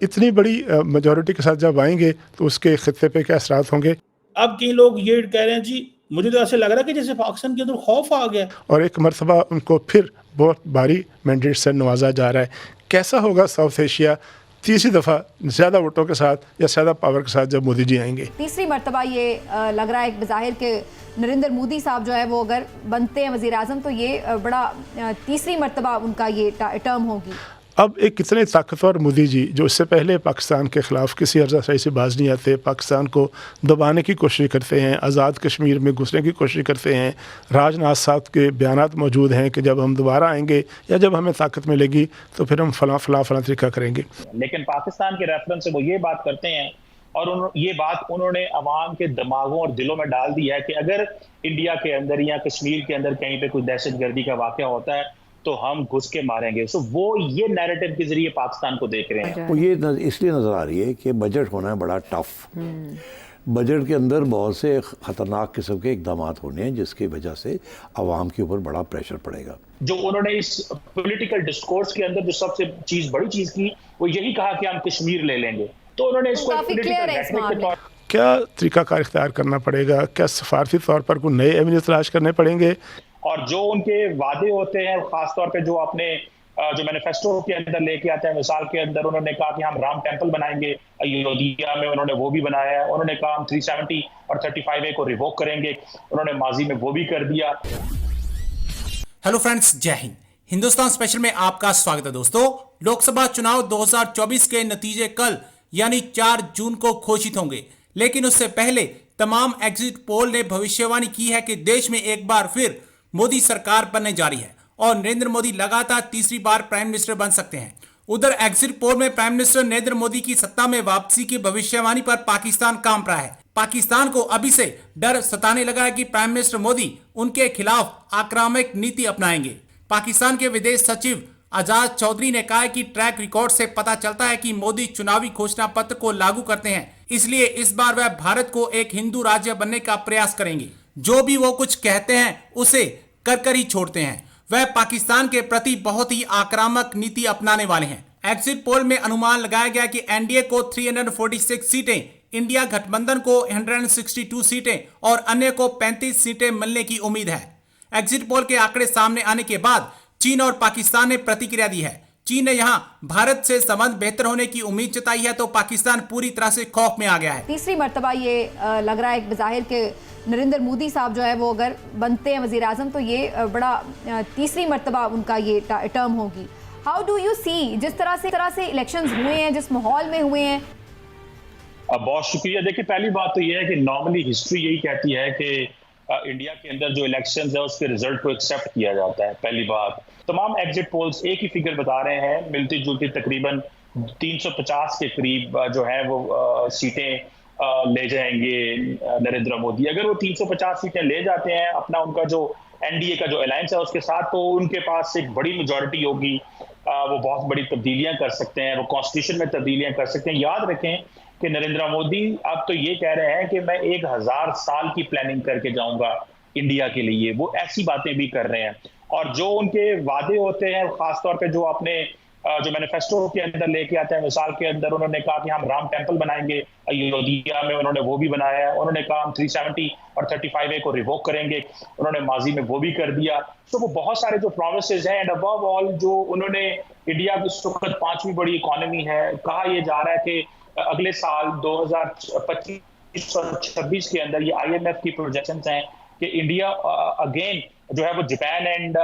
इतनी बड़ी मेजॉरिटी के साथ जब आएंगे तो उसके खित्ते पे क्या असरात होंगे। अब कई लोग ये कह रहे हैं जी, मुझे तो ऐसे लग रहा है कि जैसे पाकिस्तान के अंदर खौफ आ गया। और एक मरतबा उनको फिर बहुत भारी मैंडेट से नवाजा जा रहा है। कैसा होगा साउथ एशिया तीसरी दफ़ा ज़्यादा वोटों के साथ या ज़्यादा पावर के साथ जब मोदी जी आएंगे। तीसरी मरतबा ये लग रहा है एक बज़ाहिर के नरेंद्र मोदी साहब जो है वो अगर बनते हैं वज़ीर आज़म तो ये बड़ा तीसरी मरतबा उनका ये टर्म होगी। अब एक कितने ताकतवर मोदी जी जो इससे पहले पाकिस्तान के ख़िलाफ़ किसी अर्ज़ाशाही से बाज नहीं आते, पाकिस्तान को दबाने की कोशिश करते हैं, आज़ाद कश्मीर में घुसने की कोशिश करते हैं। राजनाथ साहब के बयानात मौजूद हैं कि जब हम दोबारा आएंगे या जब हमें ताकत मिलेगी तो फिर हम फला तरीका करेंगे। लेकिन पाकिस्तान के रेफरेंस से वो ये बात करते हैं और ये बात उन्होंने अवाम के दिमागों और दिलों में डाल दी है कि अगर इंडिया के अंदर या कश्मीर के अंदर कहीं पे कोई दहशतगर्दी का वाक़या होता है तो हम घुस के मारेंगे। सो वो ये नैरेटिव के जरिए पाकिस्तान को देख रहे हैं। वो ये इसलिए नज़र आ रही है कि बजट होना है बड़ा टफ। बजट के अंदर बहुत से ख़तरनाक किस्म के इकदाम होने हैं जिसकी वजह से आवाम के ऊपर बड़ा प्रेशर पड़ेगा। जो उन्होंने इस पॉलिटिकल डिस्कोर्स के अंदर जो सबसे बड़ी चीज़ की वो यही कहा कि हम कश्मीर ले लेंगे। तो उन्होंने इसको क्या तरीकाकार इख्तियार करना पड़ेगा, क्या सफारती तौर पर कोई नए एवेन्यू तलाश करने पड़ेंगे। और जो उनके वादे होते हैं खासतौर पे जो अपने जो मैनिफेस्टो के अंदर लेके आते हैं, मिसाल के अंदर उन्होंने कहा कि हम राम टेम्पल बनाएंगे अयोध्या में, उन्होंने वो भी बनाया है। उन्होंने कहा हम 370 और 35A को रिवोक करेंगे, उन्होंने माजी में वो भी कर दिया। हेलो फ्रेंड्स, जय हिंद। हिंदुस्तान स्पेशल में आपका स्वागत है दोस्तों। लोकसभा चुनाव 2024 के नतीजे कल यानी 4 जून को घोषित होंगे, लेकिन उससे पहले तमाम एग्जिट पोल ने भविष्यवाणी की है कि देश में एक बार फिर मोदी सरकार बनने जा रही है और नरेंद्र मोदी लगातार तीसरी बार प्राइम मिनिस्टर बन सकते हैं। उधर एग्जिट पोल में प्राइम मिनिस्टर नरेंद्र मोदी की सत्ता में वापसी की भविष्यवाणी पर पाकिस्तान कांप रहा है। पाकिस्तान को अभी से डर सताने लगा है कि प्राइम मिनिस्टर मोदी उनके खिलाफ आक्रामक नीति अपनाएंगे। पाकिस्तान के विदेश सचिव आजाद चौधरी ने कहा है कि ट्रैक रिकॉर्ड से पता चलता है कि मोदी चुनावी घोषणा पत्र को लागू करते हैं, इसलिए इस बार वह भारत को एक हिंदू राज्य बनने का प्रयास करेंगे। जो भी वो कुछ कहते हैं उसे कर ही छोड़ते हैं। वह पाकिस्तान के प्रति बहुत ही आक्रामक नीति अपनाने वाले हैं। एग्जिट पोल में अनुमान लगाया गया कि एनडीए को 346 सीटें, इंडिया गठबंधन को 162 सीटें और अन्य को 35 सीटें मिलने की उम्मीद है। एग्जिट पोल के आंकड़े सामने आने के बाद चीन और पाकिस्तान ने प्रतिक्रिया दी है। चीन ने यहां भारत से संबंध बेहतर होने की उम्मीद जताई है, तो पाकिस्तान पूरी तरह से खौफ में आ गया है। तीसरी मरतबा ये लग रहा है एक बज़ाहिर के नरेंद्र मोदी साहब जो है वो अगर बनते हैं वज़ीर आज़म तो ये बड़ा तीसरी मरतबा उनका ये टर्म होगी। हाउ डू यू सी जिस तरह से इलेक्शंस हुए हैं, जिस माहौल में हुए हैं। बहुत शुक्रिया। देखिए, पहली बात तो ये है कि नॉर्मली हिस्ट्री यही कहती है कि इंडिया के अंदर जो इलेक्शंस है उसके रिजल्ट को एक्सेप्ट किया जाता है। पहली बात, तमाम एग्जिट पोल्स एक ही फिगर बता रहे हैं, मिलती जुलती तकरीबन 350 के करीब जो है वो सीटें ले जाएंगे नरेंद्र मोदी। अगर वो 350 सीटें ले जाते हैं अपना उनका जो एनडीए का जो अलायंस है उसके साथ, तो उनके पास एक बड़ी मेजॉरिटी होगी। वो बहुत बड़ी तब्दीलियां कर सकते हैं, वो कॉन्स्टिट्यूशन में तब्दीलियां कर सकते हैं। याद रखें कि नरेंद्र मोदी अब तो ये कह रहे हैं कि मैं 1000 साल की प्लानिंग करके जाऊंगा इंडिया के लिए। वो ऐसी बातें भी कर रहे हैं। और जो उनके वादे होते हैं खासतौर पे जो अपने जो मैनिफेस्टो के अंदर लेके आते हैं, मिसाल के अंदर उन्होंने कहा कि हम राम टेम्पल बनाएंगे अयोध्या में, उन्होंने वो भी बनाया है। उन्होंने कहा हम 370 और 35A को रिवोक करेंगे, उन्होंने माजी में वो भी कर दिया। तो वो बहुत सारे जो प्रोमिसेस हैं, एंड अबव ऑल जो उन्होंने इंडिया की इस वक्त 5वीं बड़ी इकोनॉमी है, कहा यह जा रहा है कि अगले साल 2025 और 26 के अंदर ये IMF की प्रोजेक्शंस हैं कि इंडिया अगेन जो है वो जापान एंड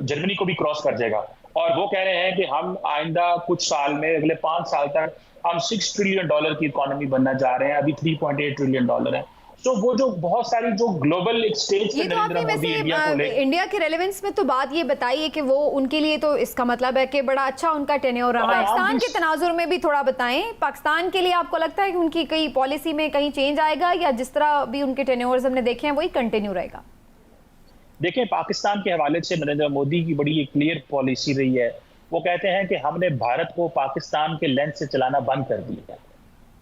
जर्मनी को भी क्रॉस कर जाएगा। और वो कह रहे हैं कि हम आइंदा कुछ साल में, अगले 5 साल तक हम $6 ट्रिलियन की इकोनॉमी बनना जा रहे हैं। अभी $3.8 ट्रिलियन है। तो वो जो बहुत सारी जो ग्लोबल एक स्टेज ये तो आपने वैसे इंडिया के रेलेवेंस में तो बात ये बताई है कि वो उनके लिए तो इसका मतलब है कि बड़ा अच्छा उनका टेन्योर रहा है। पाकिस्तान के तनाजुर में भी थोड़ा बताएं, पाकिस्तान के लिए आपको लगता है कि उनकी कई पॉलिसी में कहीं चेंज आएगा या जिस तरह भी उनके टेन्योर्स हमने देखे हैं वही कंटिन्यू रहेगा? देखिए, पाकिस्तान के हवाले से नरेंद्र मोदी की बड़ी क्लियर पॉलिसी रही है। वो कहते हैं कि हमने भारत को पाकिस्तान के लेंस से चलाना बंद कर दिया है।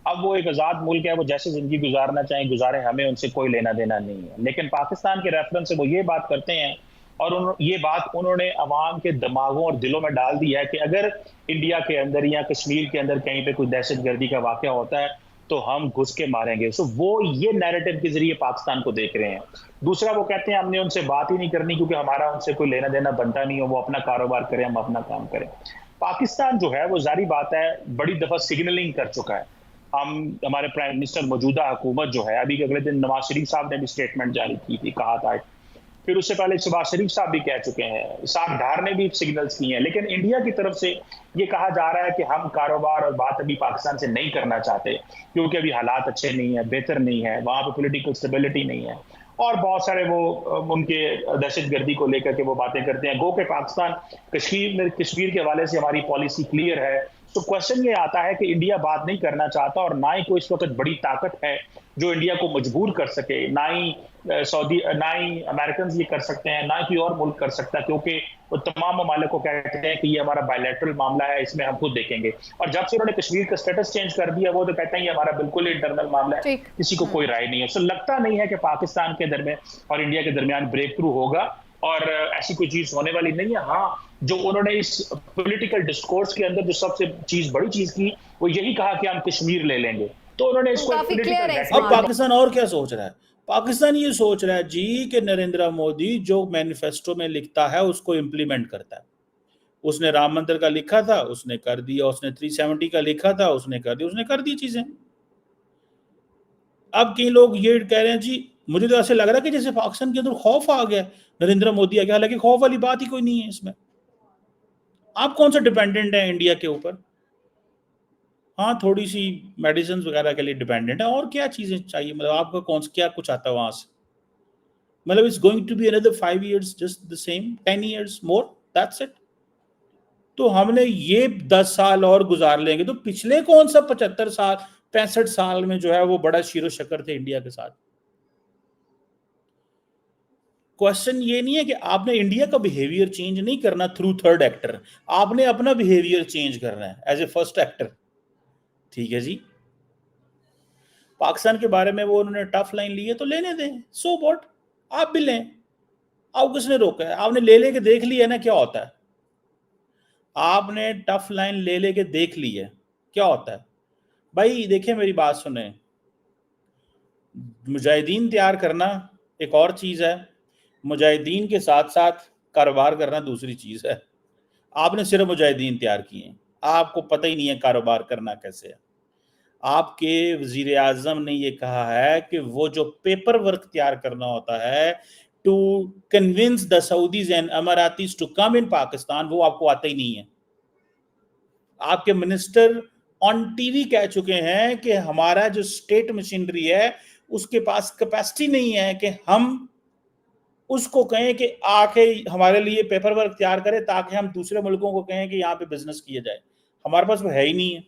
अब वो एक आज़ाद मुल्क है, वो जैसे जिंदगी गुजारना चाहें गुजारें, हमें उनसे कोई लेना देना नहीं है। लेकिन पाकिस्तान के रेफरेंस से वो ये बात करते हैं और ये बात उन्होंने अवाम के दिमागों और दिलों में डाल दी है कि अगर इंडिया के अंदर या कश्मीर के अंदर कहीं पे कोई दहशतगर्दी का वाकया होता है तो हम घुस के मारेंगे। सो वो ये नैरेटिव के जरिए पाकिस्तान को देख रहे हैं। दूसरा, वो कहते हैं हमने उनसे बात ही नहीं करनी क्योंकि हमारा उनसे कोई लेना देना बनता नहीं हो, वो अपना कारोबार करें, हम अपना काम करें। पाकिस्तान जो है वो जारी बात है बड़ी दफा सिग्नलिंग कर चुका है। हमारे प्राइम मिनिस्टर मौजूदा हुकूमत जो है, अभी अगले दिन नवाज शरीफ साहब ने भी स्टेटमेंट जारी की थी, कहा था, फिर उससे पहले शहबाज शरीफ साहब भी कह चुके हैं, साथ धार ने भी सिग्नल्स किए हैं। लेकिन इंडिया की तरफ से ये कहा जा रहा है कि हम कारोबार और बात अभी पाकिस्तान से नहीं करना चाहते क्योंकि अभी हालात अच्छे नहीं है, बेहतर नहीं है, वहां पे पॉलिटिकल स्टेबिलिटी नहीं है, और बहुत सारे वो उनके दहशतगर्दी को लेकर के वो बातें करते हैं। गो के पाकिस्तान कश्मीर के हवाले से हमारी पॉलिसी क्लियर है। तो क्वेश्चन ये आता है कि इंडिया बात नहीं करना चाहता और ना ही कोई इस वक्त बड़ी ताकत है जो इंडिया को मजबूर कर सके, ना ही अमेरिकन ये कर सकते हैं, ना ही कोई और मुल्क कर सकता, क्योंकि वो तमाम ममालिक को कहते हैं कि ये हमारा बायलैटरल मामला है, इसमें हम खुद देखेंगे। और जब से उन्होंने कश्मीर का स्टेटस चेंज कर दिया, वो तो कहते हैं ये हमारा बिल्कुल इंटरनल मामला है, किसी को कोई राय नहीं है। सो लगता नहीं है कि पाकिस्तान के दरमियान और इंडिया के दरमियान ब्रेक थ्रू होगा और ऐसी कोई चीज होने वाली नहीं है। हाँ, जो उन्होंने इस पॉलिटिकल डिस्कोर्स के अंदर जो सबसे बड़ी चीज की, वो यही कहा कि हम कश्मीर ले लेंगे। तो उन्होंने इसको अब पाकिस्तान और क्या सोच रहा है? पाकिस्तान ये सोच रहा है जी कि नरेंद्र मोदी जो मैनिफेस्टो में लिखता है उसको इम्प्लीमेंट करता है। उसने राम मंदिर का लिखा था, उसने कर दिया। उसने 370 का लिखा था, उसने कर दिया। उसने कर दी चीजें। अब कई लोग ये कह रहे हैं जी, मुझे तो ऐसे लग रहा है कि जैसे पाकिस्तान के अंदर खौफ आ गया, नरेंद्र मोदी आ गया। हालांकि खौफ वाली बात ही कोई नहीं है इसमें। आप कौन सा डिपेंडेंट है इंडिया के ऊपर? हाँ, थोड़ी सी मेडिसिन वगैरह के लिए डिपेंडेंट है, और क्या चीजें चाहिए? मतलब आपका क्या कुछ आता है वहां से? मतलब it's going to be another 5 years just the same, 10 years more, that's it. तो हमने ये 10 साल और गुजार लेंगे तो पिछले कौन सा 75 साल 65 साल में जो है वो बड़ा शीरो शक्कर थे इंडिया के साथ। क्वेश्चन ये नहीं है कि आपने इंडिया का बिहेवियर चेंज नहीं करना थ्रू थर्ड एक्टर, आपने अपना बिहेवियर चेंज करना है एज ए फर्स्ट एक्टर। ठीक है जी, पाकिस्तान के बारे में वो उन्होंने टफ लाइन ली है तो लेने दें, सो व्हाट, आप भी लें। आप किसने रोका है? आपने ले लेके देख लिया ना क्या होता है। आपने टफ लाइन ले लेके देख ली है क्या होता है। भाई देखिए, मेरी बात सुने, मुजाहिदीन तैयार करना एक और चीज है, मुजाहिदीन के साथ साथ कारोबार करना दूसरी चीज है। आपने सिर्फ मुजाहिदीन तैयार किए हैं, आपको पता ही नहीं है कारोबार करना कैसे है। आपके वजीर आजम ने ये कहा है कि वो जो पेपर वर्क तैयार करना होता है to convince the Saudis and Emiratis to come in Pakistan, वो आपको आता ही नहीं है। आपके मिनिस्टर ऑन टीवी कह चुके हैं कि हमारा जो स्टेट मशीनरी है उसके पास कैपेसिटी नहीं है कि हम उसको कहें कि आके हमारे लिए पेपर वर्क तैयार करें ताकि हम दूसरे मुल्कों को कहें कि यहाँ पे बिजनेस किया जाए। हमारे पास वो है ही नहीं है।